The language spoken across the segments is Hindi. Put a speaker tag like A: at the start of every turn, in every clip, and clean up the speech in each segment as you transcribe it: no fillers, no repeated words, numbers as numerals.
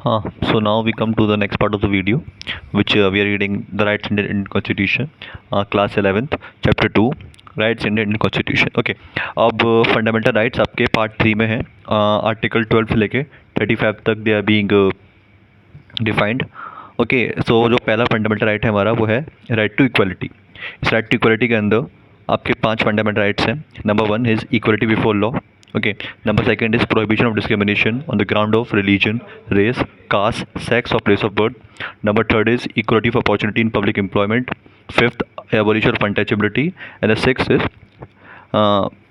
A: So now we come to the next part of the video, which we are reading the rights in the Indian Constitution, class 11th, chapter 2, rights in the Indian Constitution. Okay, अब फंडामेंटल राइट्स आपके पार्ट 3 में हैं, आर्टिकल 12 से लेके 35 तक they are being defined. Okay, so जो पहला फंडामेंटल राइट है हमारा वो है राइट टू इक्वलिटी. इस राइट टू इक्वलिटी के अंदर आपके 5 फंडामेंटल राइट्स हैं. Number 1 is equality before law. Okay. Number second is prohibition of discrimination on the ground of religion, race, caste, sex, or place of birth. Number third is equality of opportunity in public employment. Fifth, abolition of untouchability. And the sixth is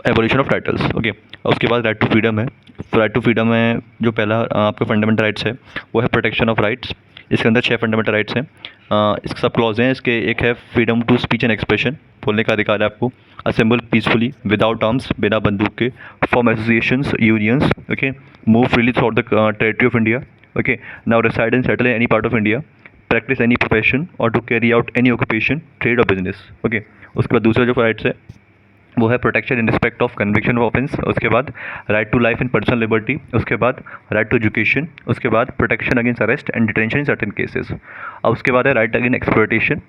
A: abolition of titles. Okay, उसके बाद राइट टू फ्रीडम है. राइट टू फ्रीडम में जो पहला आपका फंडामेंटल राइट्स है वो है प्रोटेक्शन ऑफ राइट्स. इसके अंदर 6 फंडामेंटल राइट्स हैं. इसके सब क्लॉज हैं. इसके एक है freedom to speech and expression, बोलने का अधिकार है आपको. असेंबल पीसफुली विदाउट आर्म्स, बिना बंदूक के. Form associations, unions. Okay, move freely throughout the territory of India. Okay, now reside and settle in any part of India. Practice any profession और to carry out any occupation, trade और बिजनेस. ओके, उसके बाद दूसरा जो राइट्स है वो है protection in respect of conviction of offence. उसके बाद right to life and personal liberty. उसके बाद राइट टू एजुकेशन. उसके बाद protection against arrest and detention in certain cases. अब उसके बाद है राइट अगेंस्ट एक्सप्लॉयटेशन.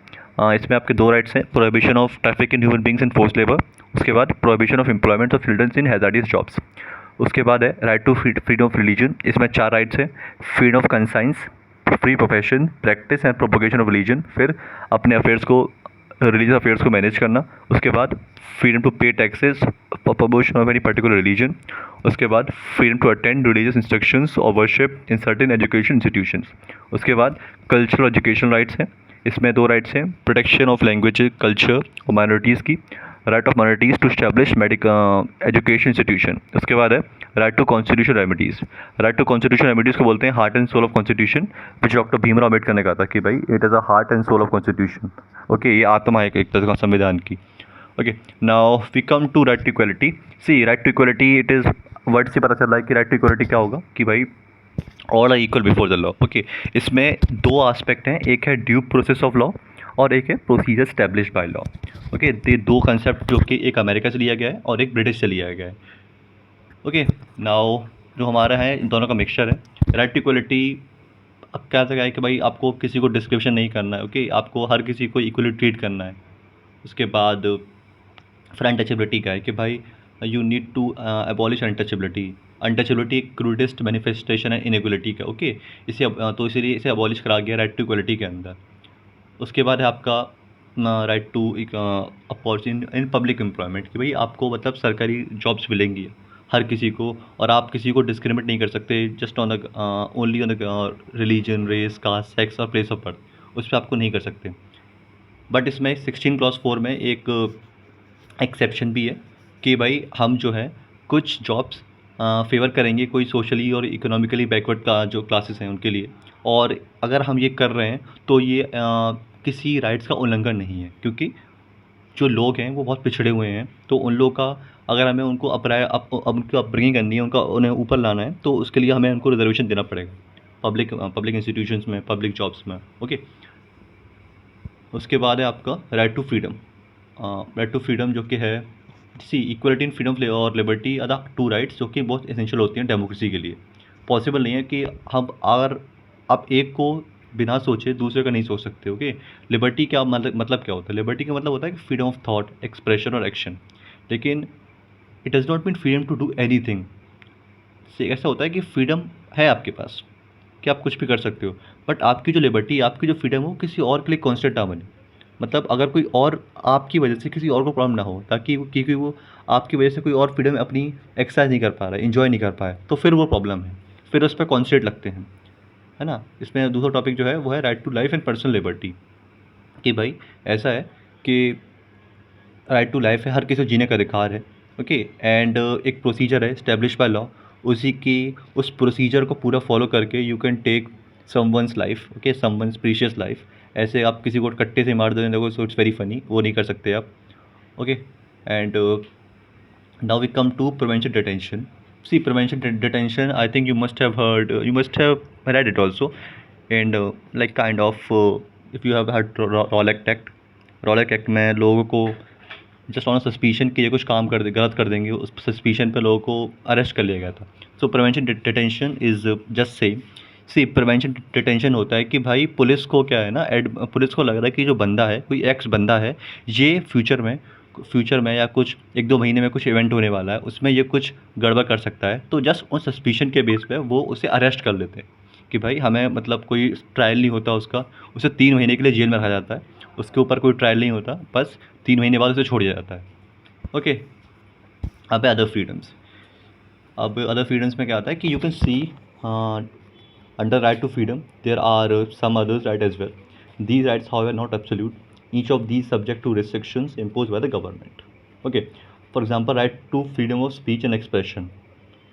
A: इसमें आपके 2 राइट्स हैं, prohibition of traffic in human beings and force labour. उसके बाद prohibition of employment of childrens in hazardous jobs. उसके बाद है right to freedom of religion. इसमें 4 राइट्स हैं, freedom of conscience, free profession, practice and propagation of religion. फिर अपने अफेयर्स को, रिलीजियस अफेयर्स को मैनेज करना. उसके बाद freedom to pay taxes for promotion of any particular religion. उसके बाद freedom to attend religious instructions और worship in certain education institutions. उसके बाद कल्चरल एजुकेशन राइट्स हैं. इसमें 2 राइट्स हैं, प्रोटेक्शन ऑफ लैंग्वेज, कल्चर और माइनॉरिटीज़ की. Right of minorities to establish medical education institution. उसके बाद है right to constitution remedies. Right to constitution remedies को बोलते हैं heart and soul of constitution, which doctor Bhimrao Ambedkar ने कहा था कि भाई it is a heart and soul of constitution. Okay, ये आत्मा है एक तरह का संविधान की. Okay, now we come to right to equality. See, right to equality it is, word से पता चल रहा है कि राइट टू इक्वलिटी क्या होगा कि भाई all are equal before the law. Okay, इसमें 2 आस्पेक्ट हैं, एक है ड्यू प्रोसेस ऑफ लॉ और एक है procedure establish by law. Okay, ये 2 कंसेप्ट जो कि एक अमेरिका से लिया गया है और एक ब्रिटिश से लिया गया है. ओके, नाउ जो हमारा है इन दोनों का मिक्सचर है. राइट टू इक्वलिटी अब क्या है कि भाई आपको किसी को डिस्क्रिप्शन नहीं करना है. ओके, आपको हर किसी को इक्वली ट्रीट करना है. उसके बाद फ्रंट टचेबिलिटी का है कि भाई you need to abolish untouchability. Untouchability एक क्रूडेस्ट मैनिफेस्टेशन है इनइक्वलिटी का. ओके, इसे तो इसीलिए इसे अबॉलिश करा गया राइट टू इक्वलिटी के अंदर. उसके बाद है आपका right to opportunity in public employment कि भाई आपको मतलब सरकारी जॉब्स मिलेंगी हर किसी को और आप किसी को डिस्क्रिमिनेट नहीं कर सकते just on the only on the religion, race, caste, sex और प्लेस ऑफ बर्थ. उस पर आपको नहीं कर सकते. बट इसमें 16 क्लॉज 4 में एक एक्सेप्शन भी है कि भाई हम जो है कुछ जॉब्स फेवर करेंगे कोई सोशली और इकोनॉमिकली बैकवर्ड का जो क्लासेस हैं उनके लिए. और अगर हम ये कर रहे हैं तो ये किसी राइट्स का उल्लंघन नहीं है, क्योंकि जो लोग हैं वो बहुत पिछड़े हुए हैं. तो उन लोगों का अगर हमें उनको उनकी अपब्रिंगिंग करनी है, उन्हें ऊपर लाना है, तो उसके लिए हमें उनको रिजर्वेशन देना पड़ेगा पब्लिक इंस्टीट्यूशंस में, पब्लिक जॉब्स में. ओके, उसके बाद है आपका right to freedom. Right to freedom जो कि है सी इक्वलिटी इन फ्रीडम और लिबर्टी आर द 2 राइट्स जो कि बहुत एसेंशियल होती हैं डेमोक्रेसी के लिए. पॉसिबल नहीं है कि हम अगर आप एक को बिना सोचे दूसरे का नहीं सोच सकते. ओके, लिबर्टी क्या मतलब क्या होता है? लिबर्टी का मतलब होता है कि फ्रीडम ऑफ थॉट, एक्सप्रेशन और एक्शन. लेकिन it does not mean freedom to do anything. ऐसा होता है कि फ्रीडम है आपके पास कि आप कुछ भी कर सकते हो, बट आपकी जो लिबर्टी, आपकी जो फ्रीडम हो किसी और के लिए कॉन्स्टेंट ना बने. मतलब अगर कोई और आपकी वजह से किसी और को प्रॉब्लम ना हो, ताकि क्योंकि वो आपकी वजह से कोई और फ्रीडम अपनी एक्सरसाइज नहीं कर पा रहा है, इन्जॉय नहीं कर पाया, तो फिर वो प्रॉब्लम है, फिर उस पर कॉन्स्टेंट लगते हैं, है ना. इसमें दूसरा टॉपिक जो है वो है right to life and personal liberty कि भाई ऐसा है कि राइट टू लाइफ है, हर किसी को जीने का अधिकार है. ओके, एंड एक प्रोसीजर है स्टैब्लिश बाय लॉ, उस प्रोसीजर को पूरा फॉलो करके you can take someone's life. Okay, someone's precious life. ऐसे आप किसी को कट्टे से मार देने देखो, सो इट्स वेरी फनी, वो नहीं कर सकते आप. Okay, and now we come to prevention detention. See, prevention detention, I think you must have read it also, and like kind of if you have heard Rowlatt Act. Rowlatt Act में लोगों को जस्ट ऑन सस्पिशन कि ये कुछ काम गलत कर देंगे, उस सस्पिशन पे लोगों को अरेस्ट कर लिया गया था. So prevention detention is just same see prevention detention होता है कि भाई पुलिस को क्या है ना, पुलिस को लग रहा है कि जो बंदा है, कोई एक्स बंदा है, ये फ्यूचर में या कुछ 1-2 महीने में कुछ इवेंट होने वाला है, उसमें ये कुछ गड़बड़ कर सकता है, तो जस्ट उन सस्पिशन के बेस पे वो उसे अरेस्ट कर लेते हैं कि भाई हमें मतलब कोई ट्रायल नहीं होता उसका, उसे 3 महीने के लिए जेल में रखा जाता है, उसके ऊपर कोई ट्रायल नहीं होता, बस 3 महीने बाद उसे छोड़ दिया जाता है। ओके। अब है अदर फ्रीडम्स। अब अदर फ्रीडम्स में क्या आता है कि you can see under right to freedom there are some others right as well. These rights however not absolute, each of these subject to restrictions imposed by the government. Okay, for example right to freedom of speech and expression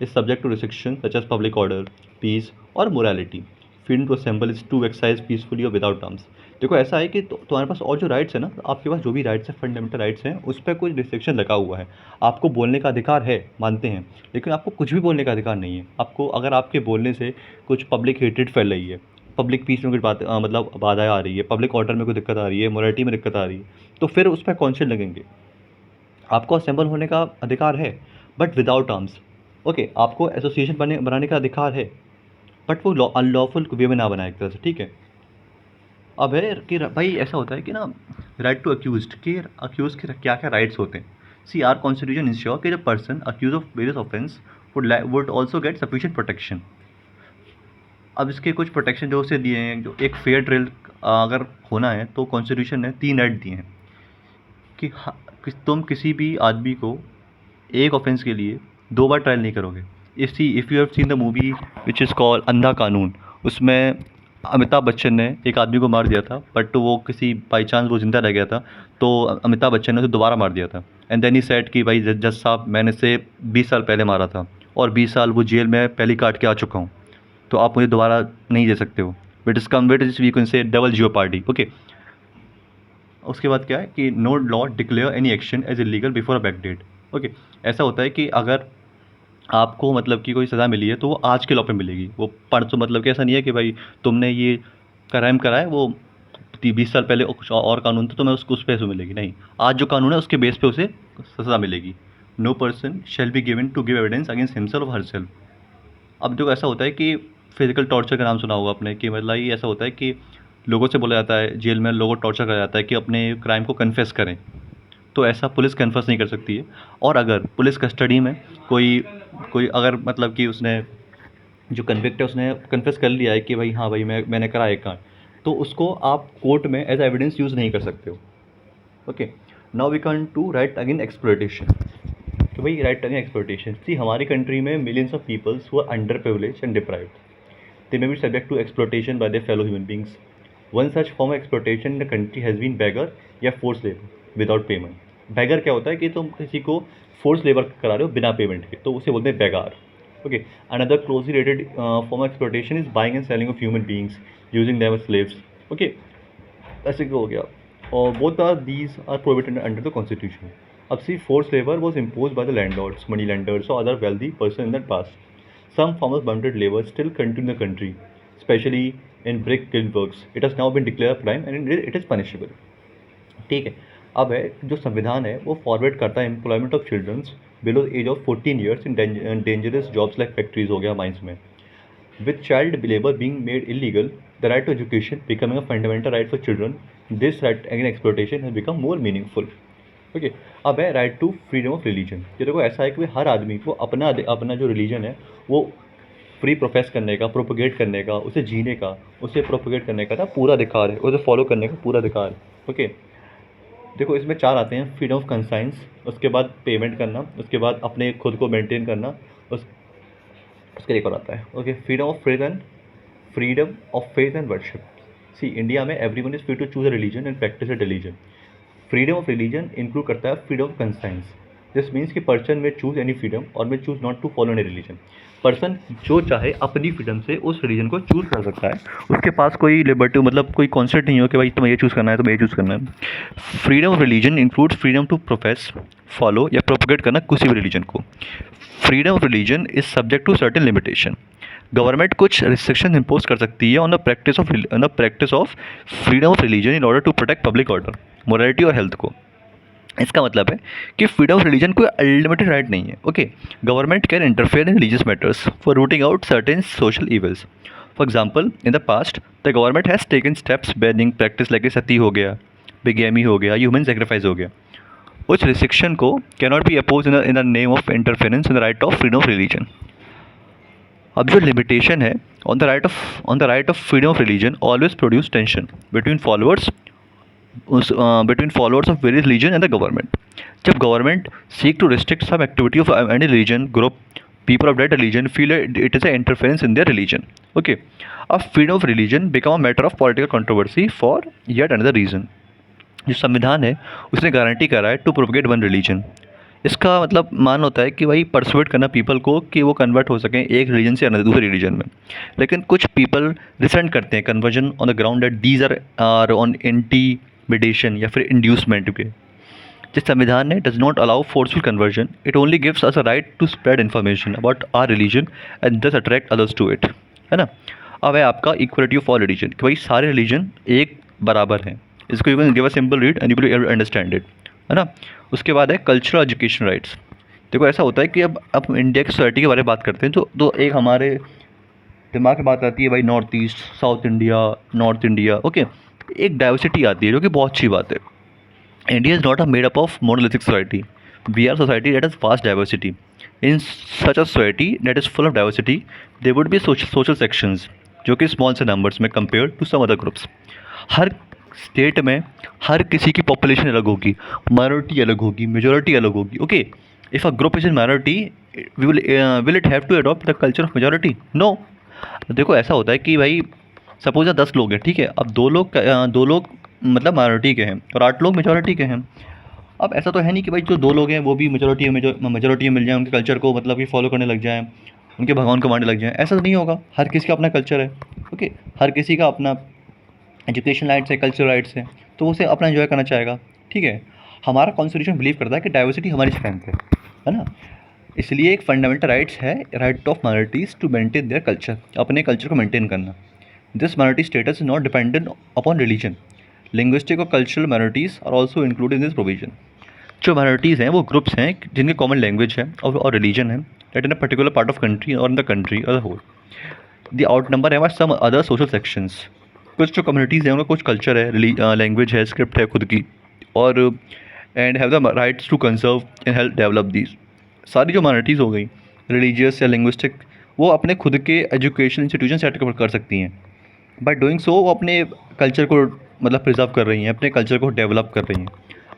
A: is subject to restrictions such as public order, peace or morality. Freedom to assemble is to exercise peacefully or without arms. देखो ऐसा है कि तुम्हारे पास और जो राइट्स है ना, आपके पास जो भी राइट्स है, फंडामेंटल राइट्स हैं, उस पर कुछ रिस्ट्रिक्शन लगा हुआ है। आपको बोलने का अधिकार है, मानते हैं, लेकिन आपको कुछ भी बोलने का अधिकार नहीं है। आपको अगर आपके बोलने से कुछ पब्लिक हेट्रेड फैल रही है, पब्लिक पीस में कुछ बात मतलब बाधाएँ आ रही है, पब्लिक ऑर्डर में कोई दिक्कत आ रही है, मोरालिटी में दिक्कत आ रही है, तो फिर उस पर कौन से लगेंगे। आपको असेंबल होने का अधिकार है बट विदाउट आर्म्स। ओके, आपको एसोसिएशन बनाने का अधिकार है बट वो अनलॉफुल वे में ना बनाए एक तरह से, ठीक है। अब है कि भाई ऐसा होता है कि ना राइट टू अक्यूज्ड के क्या क्या राइट्स होते हैं। सी आर कॉन्स्टिट्यूशन इंश्योर कि the person accuse of various offence would also get sufficient protection. अब इसके कुछ प्रोटेक्शन जो उसे दिए हैं, जो एक फेयर ट्रायल अगर होना है तो कॉन्स्टिट्यूशन ने 3 राइट दिए हैं कि तुम किसी भी आदमी को एक ऑफेंस के लिए 2 बार ट्रायल नहीं करोगे। If you have seen the movie which is called अंधा कानून, उसमें अमिताभ बच्चन ने एक आदमी को मार दिया था, बट वो किसी बाई चांस वो जिंदा रह गया था, तो अमिताभ बच्चन ने उसे दोबारा मार दिया था। एंड देन ही सेड कि भाई जज साहब, मैंने इसे 20 साल पहले मारा था और 20 साल वो जेल में पहली काट के आ चुका हूँ, तो आप मुझे दोबारा नहीं दे सकते हो। बट इस come wait is we can say double okay, उसके बाद क्या है कि no law declare any action as illegal before a back date. Okay, ऐसा होता है कि अगर आपको मतलब कि कोई सज़ा मिली है तो वो आज के लॉ पे मिलेगी, वो परसों, मतलब कि ऐसा नहीं है कि भाई तुमने ये क्राइम करा है, वो 20 साल पहले कुछ और कानून था तो मैं उसको उस पे से मिलेगी, नहीं, आज जो कानून है उसके बेस पे उसे सज़ा मिलेगी। No person shall be given to give evidence against himself और हरसेल्फ। अब जो ऐसा होता है कि फिजिकल टॉर्चर का नाम सुना होगा आपने, कि मतलब ये ऐसा होता है कि लोगों से बोला जाता है, जेल में लोगों को टॉर्चर करा जाता है कि अपने क्राइम को कन्फेस करें, तो ऐसा पुलिस कन्फेस नहीं कर सकती है। और अगर पुलिस कस्टडी में कोई कोई अगर मतलब कि उसने जो कन्विक्ट है उसने कन्फेस कर लिया है कि भाई हाँ भाई मैंने करा एक कांड, तो उसको आप कोर्ट में एज एविडेंस यूज़ नहीं कर सकते हो। Okay, now we come to right again exploitation. तो भाई राइट अगेन एक्सप्लॉयटेशन, सी हमारी कंट्री में millions of peoples who are under privilege and deprived, they may be subject to exploitation by their fellow human beings. One such form of exploitation in the country has been beggar या forced labor without payment. beggar क्या होता है कि तुम किसी को forced labor करा रहे हो बिना पेमेंट के, तो उसे बोलते हैं beggar. Okay, another closely related form of exploitation is buying and selling of human beings using them as slaves. Okay, ऐसे हो गया, और both are these are prohibited under the constitution. अब see, forced labor was imposed by the landlords, money lenders or other wealthy person in the past. Some forms of bonded labor still continue in the country, especially in brick kiln works. It has now been declared a crime and it is punishable. ठीक है, अब है जो संविधान है वो फॉरवर्ड करता है employment of childrens below age of 14 years in dangerous jobs like factories हो गया, माइंस में। With child labor being made illegal, the right to education becoming a fundamental right for children, this right against exploitation has become more meaningful. Okay, अब है right to freedom of religion. ये देखो ऐसा है कि हर आदमी को अपना जो रिलीजन है वो फ्री प्रोफेस करने का, प्रोपोगेट करने का, उसे जीने का, उसे प्रोपोगेट करने का ना पूरा अधिकार है, उसे फॉलो करने का पूरा अधिकार है। ओके, देखो इसमें 4 आते हैं, फ्रीडम ऑफ कंसाइंस, उसके बाद पेमेंट करना, उसके बाद अपने खुद को मेंटेन करना, उसके एक और आता है। Okay, freedom of faith and worship. See India में everyone is free to choose a religion and practice a religion. Freedom of religion include करता है freedom of conscience. This means कि person may choose any freedom और may choose not to follow any religion. Person जो चाहे अपनी फ्रीडम से उस रिलीजन को चूज़ कर सकता है, उसके पास कोई लिबर्टी मतलब कोई कॉन्सेप्ट नहीं हो कि भाई तुम्हें ये चूज़ करना है, तुम्हें ये चूज़ करना है। Freedom of religion include freedom to profess, follow या प्रोपोगेट करना किसी भी रिलीजन को। Freedom of religion is subject to certain limitation. Government कुछ रिस्ट्रिक्शन इम्पोज कर सकती है on the practice of freedom of religion in order to protect public order, morality और हेल्थ को। इसका मतलब है कि फ्रीडम ऑफ रिलीजन कोई अनलिमिटेड राइट नहीं है। Okay, government can interfere in religious matters for rooting out certain social evils. For example in the past the government has taken steps banning practice like sati हो गया, बिगेमी हो गया, ह्यूमन सेक्रीफाइस हो गया, which restriction को cannot be opposed in the name of interference in the right of freedom of religion. अब जो लिमिटेशन है on the right of freedom of religion always produce tension between followers of various religion and the government. जब government seek to restrict some activity of any religion group, people of that religion feel it is an interference in their religion. Okay, a freedom of religion become a matter of political controversy for yet another reason. जो संविधान है उसने गारंटी करा है टू प्रोपगेट वन रिलीजन। इसका मतलब मान होता है कि भाई परसुएट करना पीपल को कि वो कन्वर्ट हो सकें एक रिलीजन से दूसरे रिलीजन में। लेकिन कुछ पीपल रिसेंट करते हैं conversion on the ground that these are on intimidation या फिर इंड्यूसमेंट के। जिस संविधान ने does not allow forceful conversion, it only gives us a right to spread information about our religion and thus attract others to it, है ना। अब है आपका इक्वलिटी ऑफ ऑल रिलीजन कि भाई सारे रिलीजन एक बराबर हैं। इसको you can give a simple read and you will understand it, है ना। उसके बाद है कल्चरल एजुकेशन राइट्स। देखो ऐसा होता है कि अब इंडिया की सोसाइटी के बारे में बात करते हैं तो एक हमारे दिमाग में बात आती है भाई north east, south India, north India, okay. एक डाइवर्सिटी आती है जो कि बहुत अच्छी बात है। India is not a made up of monolithic society, we are society that is vast diversity. In such a society that is full of diversity there would be social sections जो कि स्मॉल से नंबर्स में compare to some other groups. हर स्टेट में हर किसी की पॉपुलेशन अलग होगी, माइनॉरिटी अलग होगी, मेजॉरिटी अलग होगी, okay. If a group is in minority will it have to adopt the culture of majority? No. देखो ऐसा होता है कि भाई सपोज 10 लोग हैं, ठीक है, अब दो लोग मतलब माइनॉरिटी के हैं और 8 लोग मेजॉरिटी के हैं। अब ऐसा तो है नहीं कि भाई जो 2 लोग हैं वो भी मेजॉरिटी में मिल जाए, उनके कल्चर को मतलब कि फॉलो करने लग जाएँ, उनके भगवान को मानने लग जाएँ। ऐसा तो नहीं होगा। हर किसी का अपना कल्चर है, ओके। हर किसी का अपना एजुकेशन राइट्स है, कल्चरल राइट्स है, तो उसे अपना एंजॉय करना चाहेगा, ठीक है। हमारा कॉन्स्टिट्यूशन बिलीव करता है कि डाइवर्सिटी हमारी स्ट्रेंथ है ना। इसलिए एक फंडामेंटल राइट्स है, right of minorities to maintain their culture, अपने कल्चर को मेंटेन करना। This minority status is not dependent upon religion, linguistic और cultural minorities are also include in this provision. जो माइनॉरिटीज़ हैं वो ग्रुप्स हैं जिनके कॉमन लैंग्वेज है और रिलीजन है that in a particular part of country और in the country as a whole. The out number है सम अदर सोशल सेक्शंस। कुछ जो कम्युनिटीज़ हैं उनका कुछ कल्चर है, लैंग्वेज है, स्क्रिप्ट है खुद की, और and have the rights to conserve and help develop these. सारी जो माइनॉरिटीज़ हो गई रिलीजियस या लिंग्विस्टिक, वो अपने खुद के एजुकेशन इंस्टीट्यूशन सेट कर सकती हैं। बाय डूइंग सो वो अपने कल्चर को मतलब प्रिजर्व कर रही हैं, अपने कल्चर को डेवलप कर रही हैं।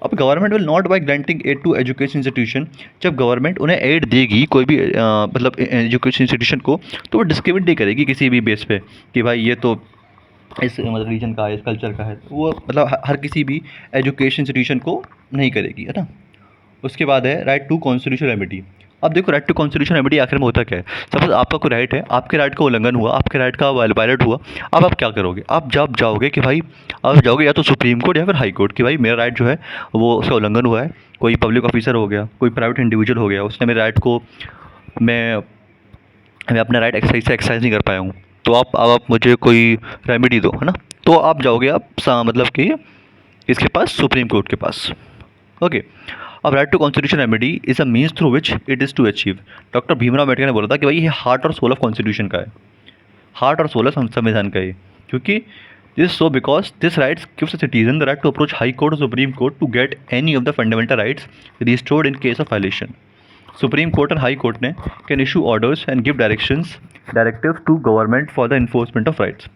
A: अब government will not by granting aid to education institution, जब गवर्नमेंट उन्हें एड देगी कोई भी मतलब एजुकेशन इंस्टीट्यूशन को, तो वो डिस्क्रिमिनेट नहीं करेगी किसी भी बेस पे कि भाई ये तो इस मतलब रीजन का है, इस कल्चर का है, वो मतलब हर किसी भी एजुकेशन इंस्टीट्यूशन को नहीं करेगी, है ना। उसके बाद है राइट टू कॉन्स्टिट्यूशनल रेमेडी। अब देखो राइट टू कॉन्स्टिट्यूशनल रेमेडी आखिर में होता क्या है। सपोज आपका कोई राइट है, आपके राइट का उल्लंघन हुआ, आपके राइट का वायलेट हुआ, अब आप क्या करोगे। आप जब जाओगे कि भाई आप जाओगे या तो सुप्रीम कोर्ट या फिर हाई कोर्ट कि भाई मेरा राइट जो है वो उसका उल्लंघन हुआ है। कोई पब्लिक ऑफिसर हो गया, कोई प्राइवेट इंडिविजुअल हो गया, उसने मेरे राइट को मैं अपना राइट एक्सरसाइज नहीं कर पाया हूँ, तो अब आप मुझे कोई रेमेडी दो, है ना। तो आप जाओगे मतलब कि इसके पास, सुप्रीम कोर्ट के पास, ओके। अब right to constitution remedy is a means through which it is to achieve. Doctor Bhimrao Ambedkar ने बोला था कि भाई ये हार्ट और सोल ऑफ कॉन्स्टिट्यूशन का है, हार्ट और सोल ऑफ संविधान का है, क्योंकि this so because this rights gives a citizen the right to approach high court और supreme court to get any of the fundamental rights restored in case of violation. Supreme court और हाई कोर्ट ने can issue orders and give directives to government for the enforcement of rights.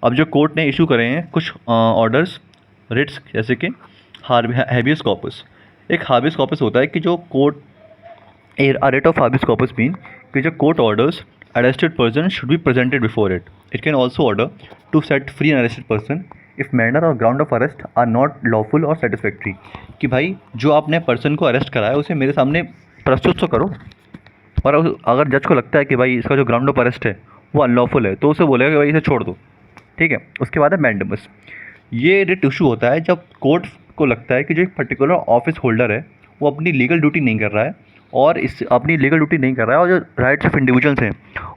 A: अब जो कोर्ट ने इशू करे हैं कुछ ऑर्डर्स, रिट्स, जैसे कि हैबियस कॉर्पस। एक हाबियस कॉर्पस होता है कि जो court writ of habeas corpus mean कि जो court orders arrested person should be presented before it. It can also order to set free an arrested person if manner और ground of arrest are not lawful और सेटिस्फैक्ट्री। कि भाई जो आपने पर्सन को अरेस्ट कराया उसे मेरे सामने प्रस्तुत तो करो, और अगर जज को लगता है कि भाई इसका जो ग्राउंड ऑफ अरेस्ट है वो अनलॉफुल है तो उसे बोलेगा कि भाई इसे छोड़ दो, ठीक है। उसके बाद है मैंडेमस। ये रिट इशू होता है जब कोर्ट को लगता है कि जो एक पर्टिकुलर ऑफिस होल्डर है वो अपनी लीगल ड्यूटी नहीं कर रहा है, और इस अपनी लीगल ड्यूटी नहीं कर रहा है और जो राइट्स ऑफ इंडिविजुअल्स हैं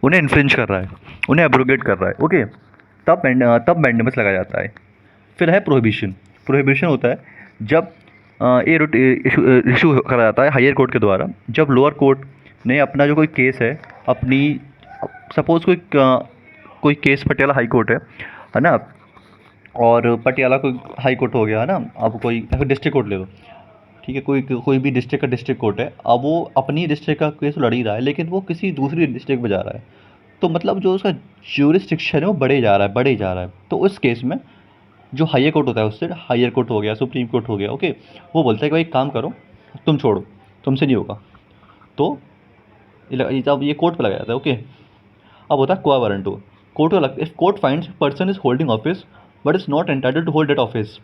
A: उन्हें इन्फ्रिंज कर रहा है, उन्हें एब्रोगेट कर रहा है, ओके। तब मैंडेमस लगाया जाता है। फिर है प्रोहिबिशन। प्रोहिबिशन होता है जब ये रुट इशू करा जाता है हायर कोर्ट के द्वारा, जब लोअर कोर्ट ने अपना जो कोई केस है अपनी, सपोज़ कोई केस पटियाला हाई कोर्ट है ना, और पटियाला कोई हाई कोर्ट हो गया है ना, अब कोई डिस्ट्रिक्ट कोर्ट ले लो, ठीक है, कोई कोई भी डिस्ट्रिक्ट का डिस्ट्रिक्ट कोर्ट है, अब वो अपनी डिस्ट्रिक्ट का केस लड़ ही रहा है लेकिन वो किसी दूसरी डिस्ट्रिक्ट में जा रहा है, तो मतलब जो उसका ज्यूरिसडिक्शन है वो बढ़े जा रहा है, बढ़े जा रहा है। तो उस केस में जो हायर कोर्ट होता है, उससे हायर कोर्ट हो गया, सुप्रीम कोर्ट हो गया, ओके, वो बोलता है कि भाई एक काम करो, तुम छोड़ो, तुमसे नहीं होगा। तो जब ये कोर्ट पे लगाया जाता है, ओके। अब होता है क्वा वारंटो। कोर्ट को लगता है, if court finds person is holding office but is not entitled to hold that office,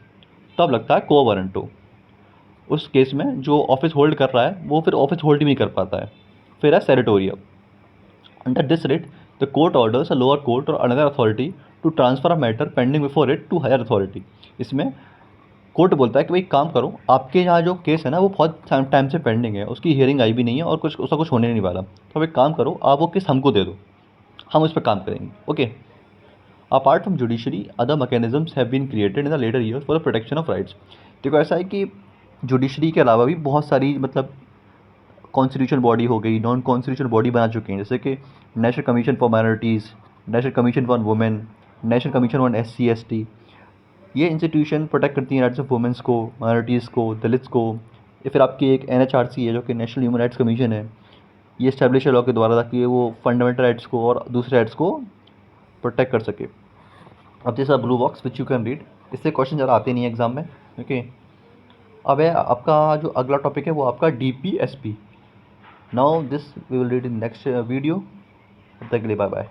A: तब लगता है क्वा वारंटो। उस केस में जो ऑफिस होल्ड कर रहा है वो फिर ऑफिस होल्ड ही नहीं कर पाता है। फिर है certiorari. Under this writ the court orders a lower court और another authority to transfer a matter pending before it to higher authority. इसमें कोर्ट बोलता है कि भाई काम करो, आपके यहाँ जो केस है ना वो बहुत टाइम से पेंडिंग है, उसकी हियरिंग आई भी नहीं है और कुछ उसका कुछ होने नहीं वाला, तो अब एक काम करो, आप वो केस हमको दे दो, हम उस पर काम करेंगे, okay. Apart from judiciary other mechanisms have been created in the latter years for the protection of rights. देखो ऐसा है कि जुडिशरी के अलावा भी बहुत सारी मतलब कॉन्स्टिट्यूशन बॉडी हो गई, नॉन कॉन्स्टिट्यूशन बॉडी बना चुके हैं, जैसे कि national commission for minorities, national commission for women, national commission on SC ST। ये इंस्टीट्यूशन प्रोटेक्ट करती हैं राइट्स ऑफ वुमेंस को, माइनॉरिटीज़ को, दलित्स को। या फिर आपकी एक NHRC है जो कि नेशनल ह्यूमन राइट्स कमीशन है, ये इस्टेब्लिश है लॉ के द्वारा ताकि वो फंडामेंटल राइट्स को और दूसरे राइट्स को प्रोटेक्ट कर सके। अब जैसा blue box which you can read, इससे क्वेश्चन ज़रा आते नहीं है एग्जाम में, ओके। अब है आपका जो अगला टॉपिक है वो आपका DPSP। Now this we will read in next video. तब तक के लिए बाय बाय।